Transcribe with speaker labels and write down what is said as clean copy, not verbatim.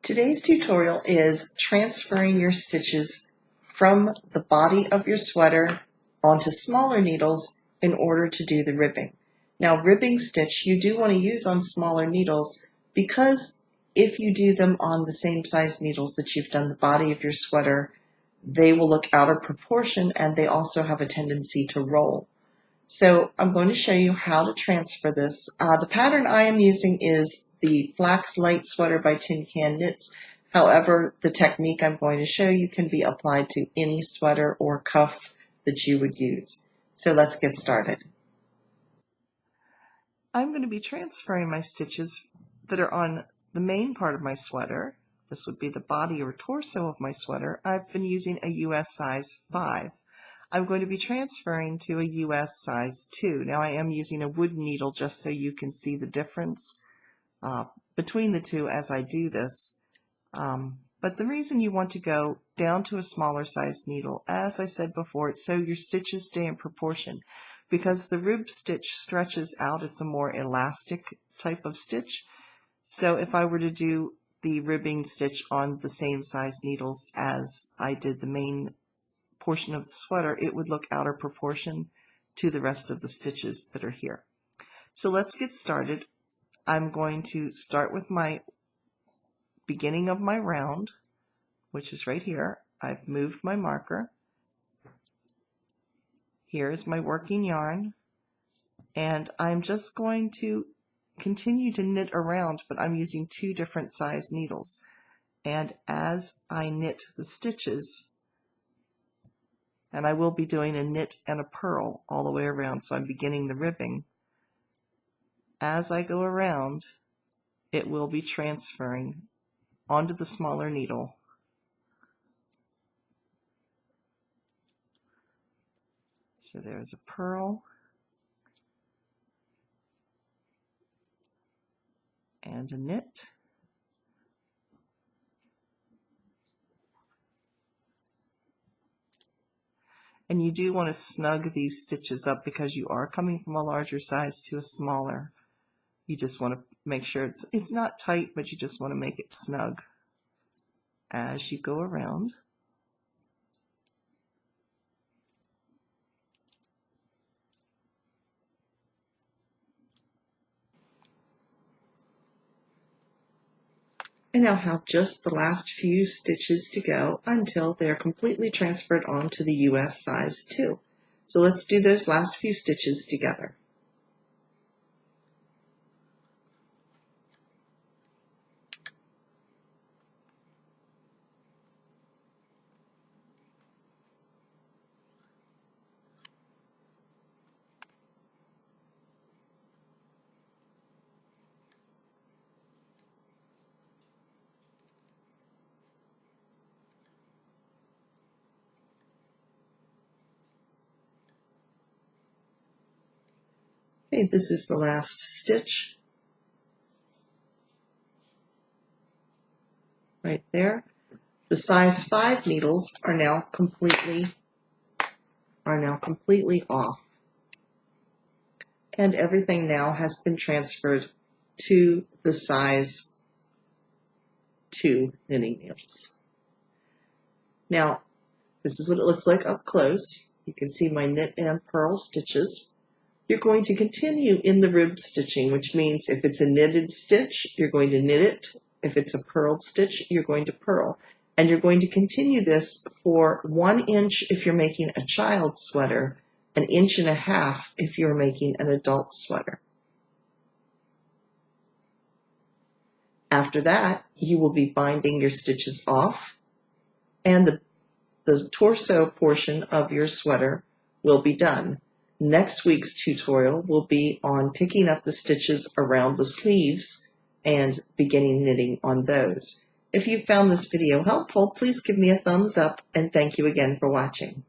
Speaker 1: Today's tutorial is transferring your stitches from the body of your sweater onto smaller needles in order to do the ribbing. Now, ribbing stitch you do want to use on smaller needles because if you do them on the same size needles that you've done the body of your sweater, they will look out of proportion and they also have a tendency to roll. So I'm going to show you how to transfer this. The pattern I am using is the Flax Light Sweater by Tin Can Knits. However, the technique I'm going to show you can be applied to any sweater or cuff that you would use. So let's get started. I'm going to be transferring my stitches that are on the main part of my sweater. This would be the body or torso of my sweater. I've been using a US size 5. I'm going to be transferring to a US size 2. Now I am using a wooden needle just so you can see the difference between the two as I do this. But the reason you want to go down to a smaller size needle, as I said before, it's so your stitches stay in proportion. Because the rib stitch stretches out, it's a more elastic type of stitch. So if I were to do the ribbing stitch on the same size needles as I did the main portion of the sweater, it would look out of proportion to the rest of the stitches that are here. So let's get started. I'm going to start with my beginning of my round, which is right here. I've moved my marker. Here is my working yarn, and I'm just going to continue to knit around, but I'm using 2 different size needles. And as I knit the stitches, and I will be doing a knit and a purl all the way around, so I'm beginning the ribbing. As I go around, it will be transferring onto the smaller needle. So there's a purl and a knit. And you do want to snug these stitches up because you are coming from a larger size to a smaller. You just want to make sure it's not tight, but you just want to make it snug as you go around. I now have just the last few stitches to go until they're completely transferred onto the US size 2. So let's do those last few stitches together. Okay, this is the last stitch right there. The size 5 needles are now completely off, and everything now has been transferred to the size 2 knitting needles. Now, this is what it looks like up close. You can see my knit and purl stitches. You're going to continue in the rib stitching, which means if it's a knitted stitch, you're going to knit it. If it's a purled stitch, you're going to purl. And you're going to continue this for 1 inch if you're making a child's sweater, 1.5 inches if you're making an adult sweater. After that, you will be binding your stitches off, and the torso portion of your sweater will be done. Next week's tutorial will be on picking up the stitches around the sleeves and beginning knitting on those. If you found this video helpful, please give me a thumbs up, and thank you again for watching.